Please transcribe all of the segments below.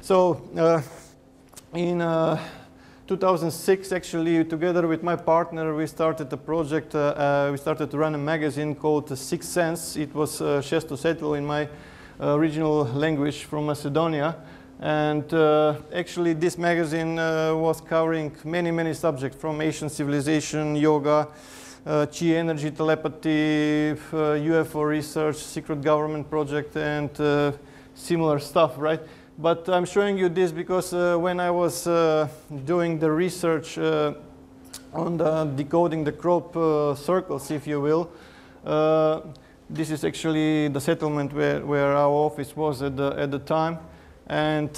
So in 2006, actually, together with my partner, we started a project. We started to run a magazine called Sixth Sense. It was Chandra Satellite in my original language from Macedonia. And actually, this magazine was covering many, many subjects, from Asian civilization, yoga, chi energy, telepathy, UFO research, secret government project, and similar stuff, right? But I'm showing you this because when I was doing the research on the decoding the crop circles, if you will, this is actually the settlement where our office was at the time. And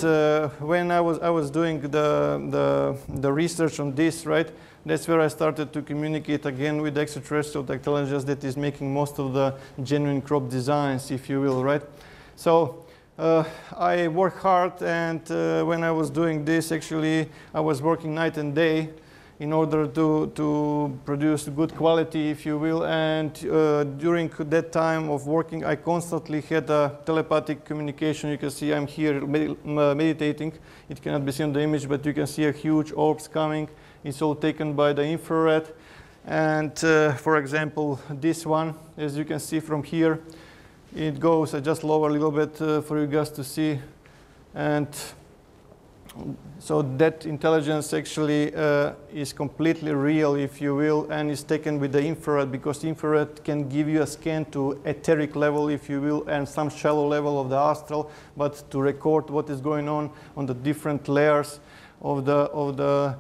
when I was doing the research on this, right, that's where I started to communicate again with the extraterrestrial intelligence that is making most of the genuine crop designs, if you will, right? So I worked hard, and when I was doing this, actually, I was working night and day in order to produce good quality, if you will. And during that time of working, I constantly had a telepathic communication. You can see I'm here meditating. It cannot be seen in the image, but you can see a huge orbs coming. It's all taken by the infrared. And for example, this one, as you can see from here, it goes, I just lower a little bit for you guys to see. And so that intelligence actually is completely real, if you will, and is taken with the infrared, because infrared can give you a scan to etheric level, if you will, and some shallow level of the astral, but to record what is going on the different layers of the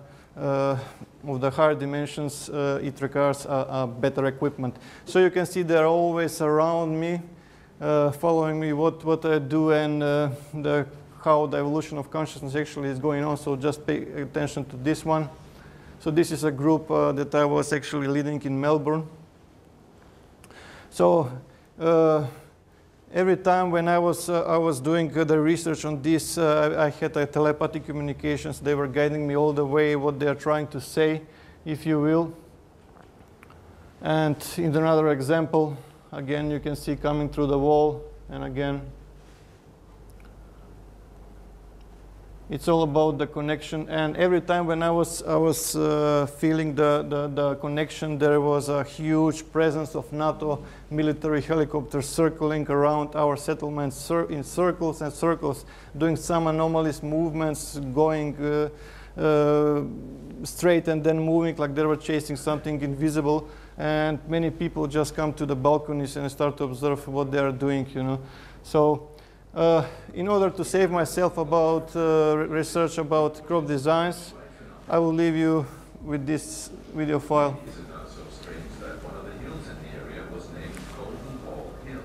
higher dimensions, it requires a better equipment. So you can see they're always around me, following me what I do, and how the evolution of consciousness actually is going on. So just pay attention to this one. So this is a group that I was actually leading in Melbourne. So every time when I was doing the research on this, I had a telepathic communications. They were guiding me all the way what they are trying to say, if you will. And in another example, again, you can see coming through the wall, and again, it's all about the connection. And every time when I was feeling the connection, there was a huge presence of NATO military helicopters circling around our settlements in circles and circles, doing some anomalous movements, going straight and then moving like they were chasing something invisible. And many people just come to the balconies and start to observe what they are doing, you know. So in order to save myself about research about crop designs, I will leave you with this video file. Is it not so strange that one of the hills in the area was named Golden Ball Hill?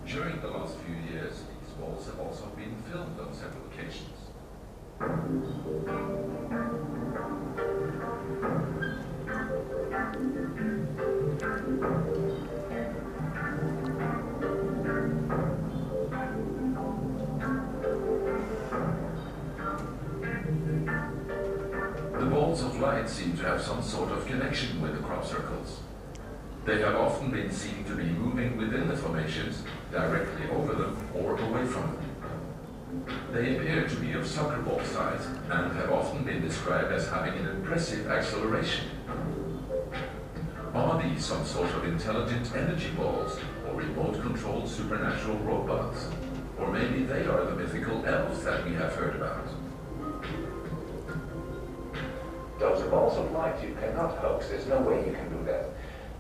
During the last few years, these balls have also been filmed on several occasions. The balls of light seem to have some sort of connection with the crop circles. They have often been seen to be moving within the formations, directly over them or away from them. They appear to be of soccer ball size and have often been described as having an impressive acceleration. Are these some sort of intelligent energy balls or remote-controlled supernatural robots? Or maybe they are the mythical elves that we have heard about. Those balls of light you cannot hoax. There's no way you can do that.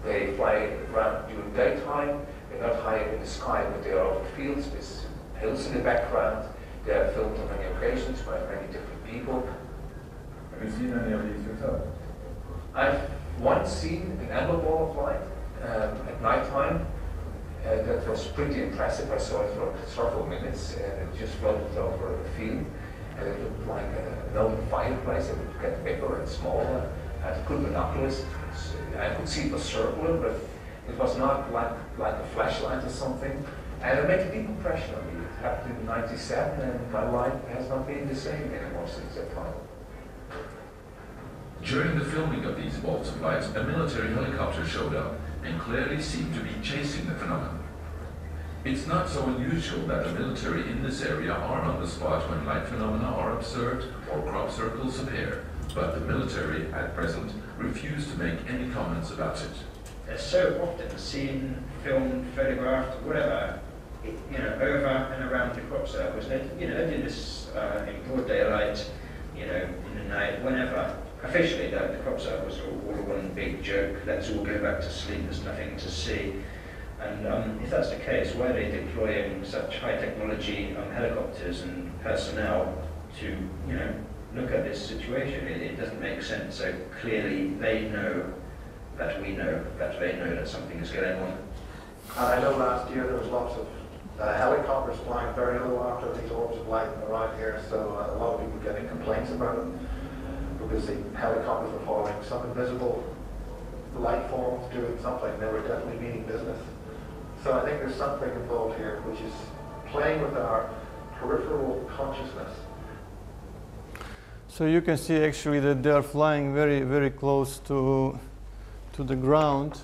They fly around during daytime. They're not high up in the sky, but they are over fields with hills in the background. They are filmed on many occasions by many different people. Have you seen any of these yourself? I've once seen an amber ball of light at night time. That was pretty impressive. I saw it for several minutes, and it just floated over a field. And it looked like an open fireplace. It would get bigger and smaller. I had good binoculars. I could see it was circular, but it was not like a flashlight or something. And it made a deep impression on me. It happened in '97, and my life has not been the same anymore since that time. During the filming of these balls of light, a military helicopter showed up and clearly seemed to be chasing the phenomenon. It's not so unusual that the military in this area are on the spot when light phenomena are observed or crop circles appear, but the military at present refuse to make any comments about it. They're so often seen, filmed, photographed, whatever, over and around the crop circles. They do this in broad daylight, in the night, whenever. Officially, the crop circles are all one big joke. Let's all go back to sleep. There's nothing to see. And if that's the case, why are they deploying such high technology helicopters and personnel to, look at this situation? It doesn't make sense. So clearly, they know that we know that they know that something is going on. I know last year there was lots of helicopters flying very low after these orbs of light around here, so a lot of people getting complaints about it because the helicopters were following some invisible light forms doing something. They were definitely meaning business. So I think there's something involved here which is playing with our peripheral consciousness. So you can see actually that they are flying very, very close to the ground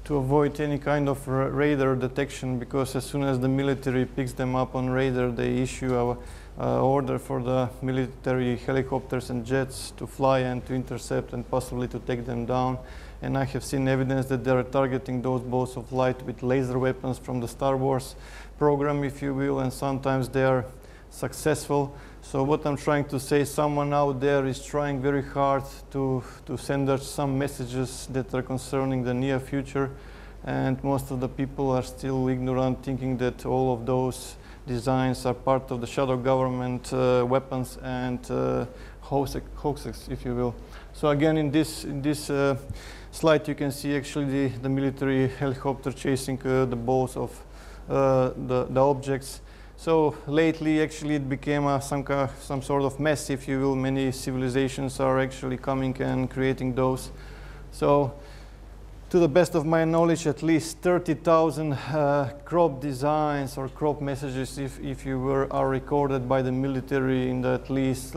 to avoid any kind of radar detection, because as soon as the military picks them up on radar, they issue an order for the military helicopters and jets to fly and to intercept and possibly to take them down. And I have seen evidence that they are targeting those balls of light with laser weapons from the Star Wars program, if you will, and sometimes they are successful. So what I'm trying to say, someone out there is trying very hard to send us some messages that are concerning the near future, and most of the people are still ignorant, thinking that all of those designs are part of the shadow government weapons and hoaxes, if you will. So again, in this slide, you can see actually the military helicopter chasing the balls of the objects. So lately, actually, it became some sort of mess, if you will. Many civilizations are actually coming and creating those. So, to the best of my knowledge, at least 30,000 crop designs or crop messages, if you were, are recorded by the military in the at least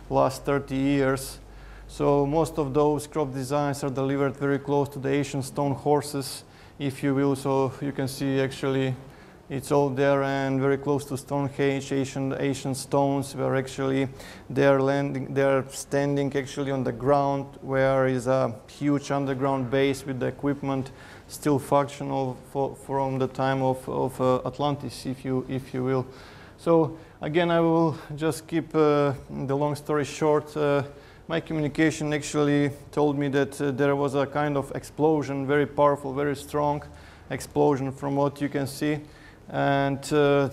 last 30 years. So most of those crop designs are delivered very close to the ancient stone horses, if you will. So you can see actually it's all there and very close to Stonehenge, ancient stones, where actually they're standing actually on the ground, where is a huge underground base with the equipment still functional from the time of Atlantis, if you will. So again, I will just keep the long story short. My communication actually told me that there was a kind of explosion, very powerful, very strong explosion from what you can see. And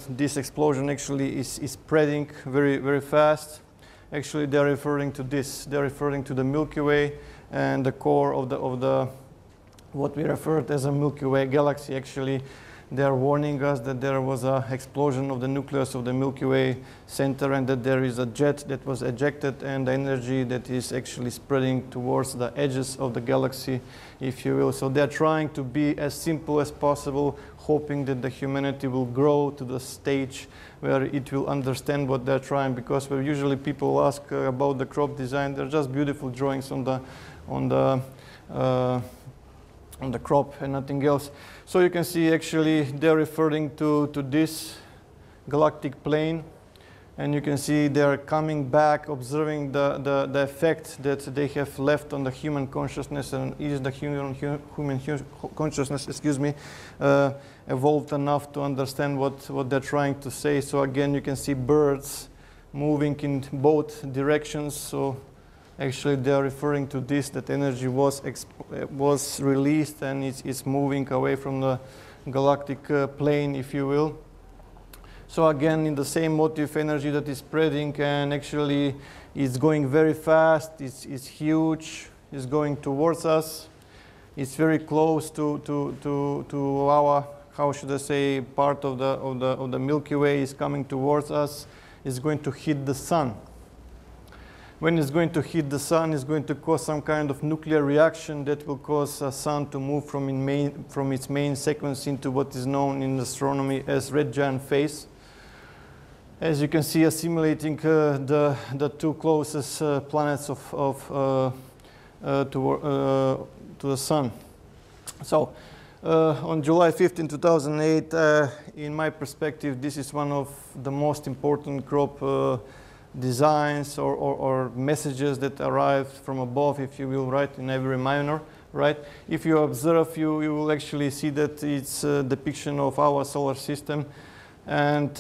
this explosion actually is spreading very, very fast. Actually, they're referring to this. They're referring to the Milky Way and the core of the what we referred as a Milky Way Galaxy. Actually, they're warning us that there was an explosion of the nucleus of the Milky Way center, and that there is a jet that was ejected, and the energy that is actually spreading towards the edges of the galaxy, if you will. So they're trying to be as simple as possible, hoping that the humanity will grow to the stage where it will understand what they're trying, because where usually people ask about the crop design, they're just beautiful drawings on the crop and nothing else. So you can see actually they're referring to this galactic plane, and you can see they're coming back, observing the effect that they have left on the human consciousness, and is the human consciousness, evolved enough to understand what they're trying to say. So again, you can see birds moving in both directions. So actually, they are referring to this, that energy was released and it's moving away from the galactic plane, if you will. So again, in the same motive, energy that is spreading, and actually it's going very fast, it's huge, it's going towards us. It's very close to our, how should I say, part of the Milky Way is coming towards us. It's going to hit the sun. When it's going to hit the sun, it's going to cause some kind of nuclear reaction that will cause the sun to move from its main sequence into what is known in astronomy as red giant phase. As you can see, assimilating the two closest planets to the sun. So on July 15, 2008, in my perspective, this is one of the most important crop designs or messages that arrive from above, if you will, right, in every minor, right? If you observe, you will actually see that it's a depiction of our solar system. And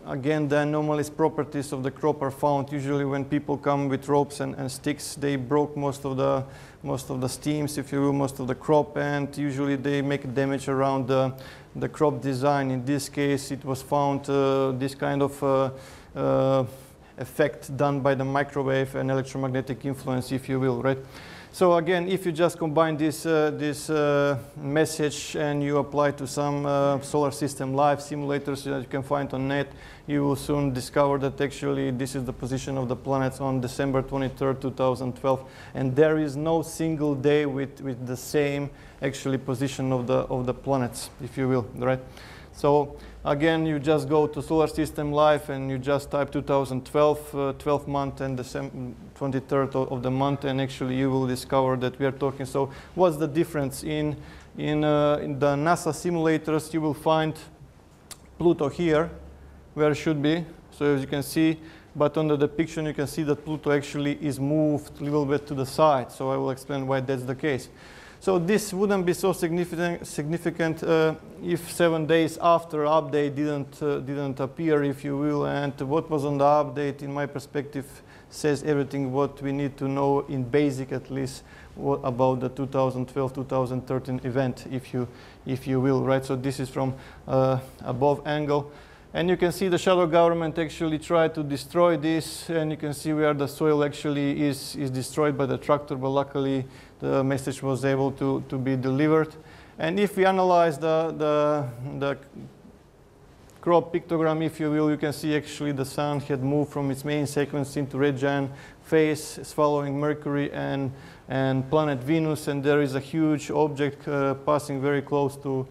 again, the anomalous properties of the crop are found usually when people come with ropes and sticks. They broke most of the stems, if you will, most of the crop, and usually they make damage around the crop design. In this case, it was found this kind of effect done by the microwave and electromagnetic influence, if you will, right? So again, if you just combine this message and you apply to some solar system live simulators that you can find on net, you will soon discover that actually this is the position of the planets on December 23rd, 2012, and there is no single day with the same actually position of the planets, if you will, right? So again, you just go to Solar System Live and you just type 2012, 12th month and December 23rd of the month, and actually you will discover that we are talking. So what's the difference? In the NASA simulators, you will find Pluto here, where it should be. So as you can see, but on the depiction you can see that Pluto actually is moved a little bit to the side. So I will explain why that's the case. So this wouldn't be so significant if 7 days after update didn't appear, if you will. And what was on the update, in my perspective, says everything what we need to know in basic, at least, about the 2012-2013 event, if you will, right? So this is from above angle. And you can see the shadow government actually tried to destroy this, and you can see where the soil actually is destroyed by the tractor, but luckily the message was able to be delivered. And if we analyze the crop pictogram, if you will, you can see actually the sun had moved from its main sequence into red giant phase, following Mercury and planet Venus, and there is a huge object passing very close to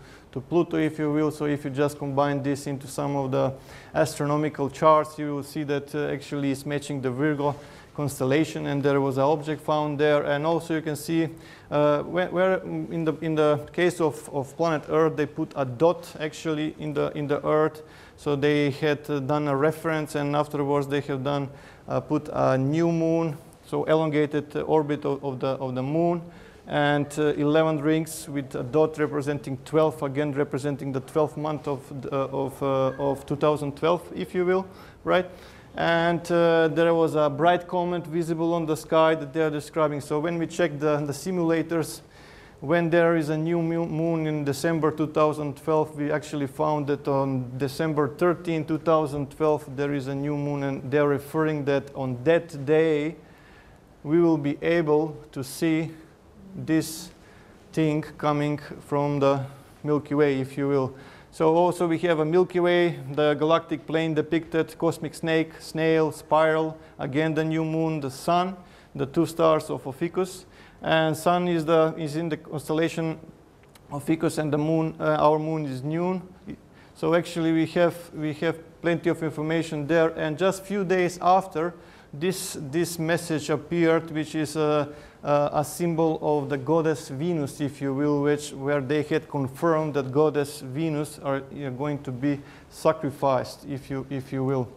Pluto, if you will. So if you just combine this into some of the astronomical charts, you will see that actually it's matching the Virgo constellation, and there was an object found there. And also you can see where in the case of planet Earth, they put a dot actually in the Earth. So they had done a reference, and afterwards they have done put a new moon, so elongated orbit of the moon, and 11 rings with a dot representing 12, again representing the 12th month of 2012, if you will, right? And there was a bright comet visible on the sky that they are describing. So when we check the simulators, when there is a new moon in December 2012, we actually found that on December 13, 2012, there is a new moon, and they're referring that on that day, we will be able to see this thing coming from the Milky Way, if you will. So also we have a Milky Way, the galactic plane depicted, cosmic snake, snail, spiral, again the new moon, the sun, the two stars of Ophiuchus, and sun is in the constellation of Ophiuchus, and the moon, our moon, is Neune. So actually we have plenty of information there, and just few days after this message appeared, which is a symbol of the goddess Venus, if you will, where they had confirmed that goddess Venus are going to be sacrificed, if you will.